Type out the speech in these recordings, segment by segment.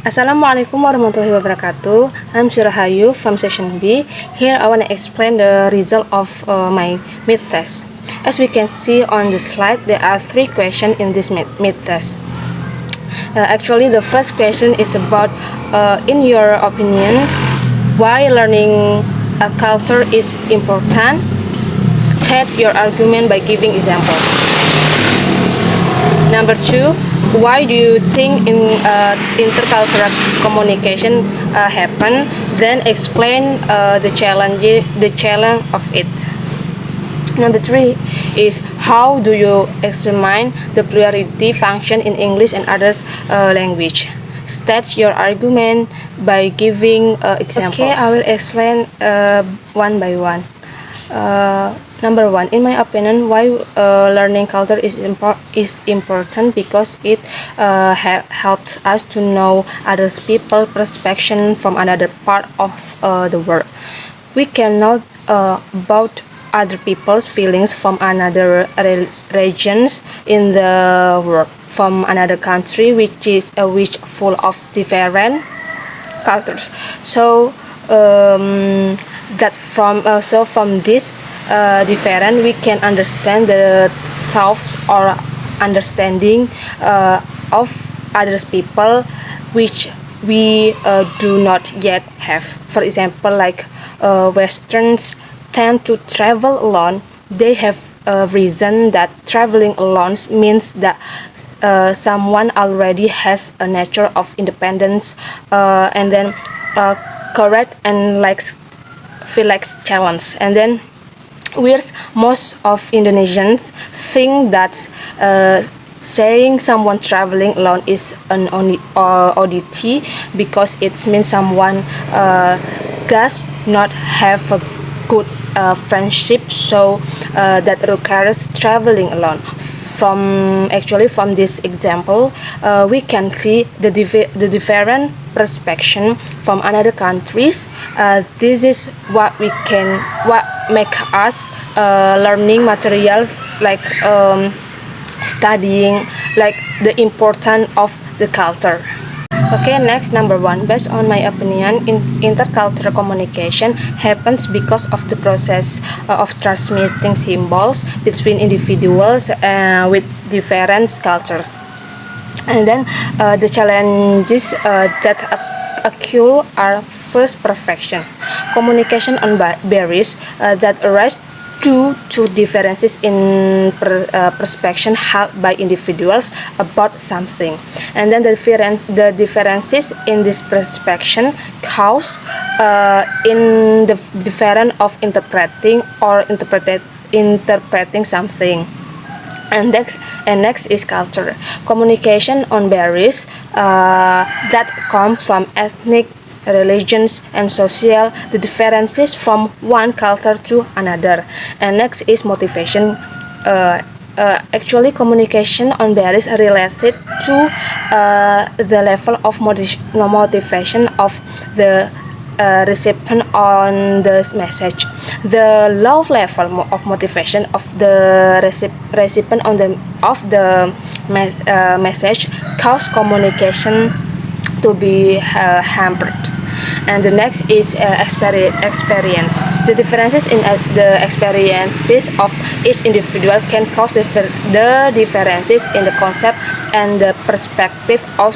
Assalamualaikum warahmatullahi wabarakatuh. I'm Sirahayu from session B. Here I want to explain the result of my mid test. As we can see on the slide, there are 3 questions in this mid test. Actually, the first question is about, in your opinion, why learning a culture is important? State your argument by giving examples. Number 2, why do you think intercultural communication happen? Then explain the challenge of it. Number 3 is, how do you examine the plurality function in English and others language? State your argument by giving examples. Okay, I will explain one by one. Number 1, in my opinion, why learning culture is important, because it helps us to know other people's perspective from another part of the world. We can know about other people's feelings from another regions in the world, from another country which is full of different cultures. So from this different, we can understand the thoughts or understanding of others people which we do not yet have. For example, like Westerns tend to travel alone. They have a reason that traveling alone means that someone already has a nature of independence, and then correct and feel like challenge. And then whereas most of Indonesians think that saying someone traveling alone is an oddity, because it means someone does not have a good friendship, so that requires traveling alone. From this example, we can see the different perspective from another countries. This is what make us learning material, like studying, like the importance of the culture. Okay, next, number 1. Based on my opinion, intercultural communication happens because of the process of transmitting symbols between individuals with different cultures. And then the challenges that occur are: first, perfection. Communication on barriers that arise due to differences in perception held by individuals about something. And then the differences in this perception cause in the difference of interpreting something. And next is culture. Communication on barriers that come from ethnic, religions, and social, the differences from one culture to another. And next is motivation. Actually, communication on barriers are related to the level of motivation of the recipient on the message. The low level of motivation of the recipient of the message cause communication to be hampered. And the next is experience. The differences in the experiences of each individual can cause the differences in the concept and the perspective of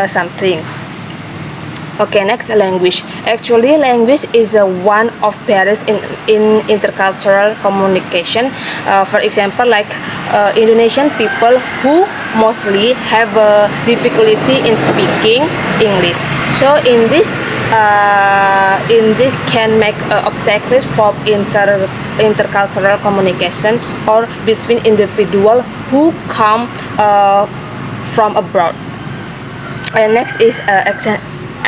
something. Okay, next, language. Actually, language is one of barriers in intercultural communication. For example, like Indonesian people who mostly have difficulty in speaking English. So in this can make obstacles for intercultural communication or between individuals who come from abroad. And next is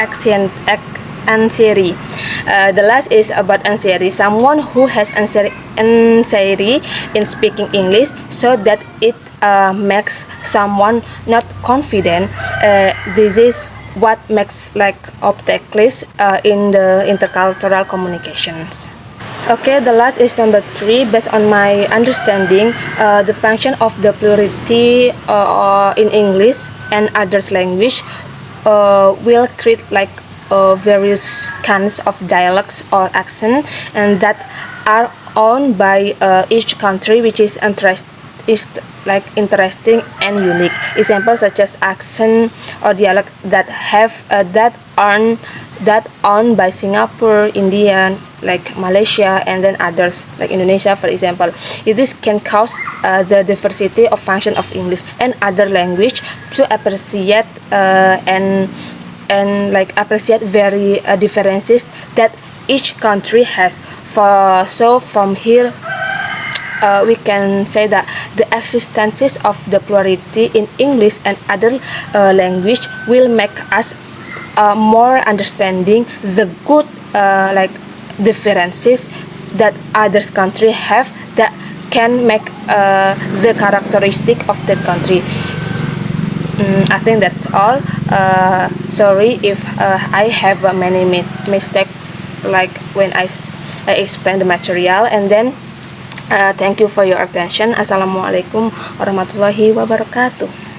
anxiety. The last is about anxiety. Someone who has anxiety in speaking English, so that it makes someone not confident. This is what makes like obstacles in the intercultural communications. Okay, the last is number 3. Based on my understanding, the function of the plurality in English and others language will create like various kinds of dialects or accent, and that are owned by each country, which is interesting and unique. Examples such as accent or dialect that have that owned by Singapore, India, like Malaysia, and then others like Indonesia, for example. This can cause the diversity of function of English and other language to appreciate and like appreciate very differences that each country has. So from here we can say that the existences of the plurality in English and other language will make us more understanding the good like differences that others country have that can make the characteristic of that country. I think that's all. Sorry if I have many mistake like when I explain the material, and then thank you for your attention. Assalamualaikum warahmatullahi wabarakatuh.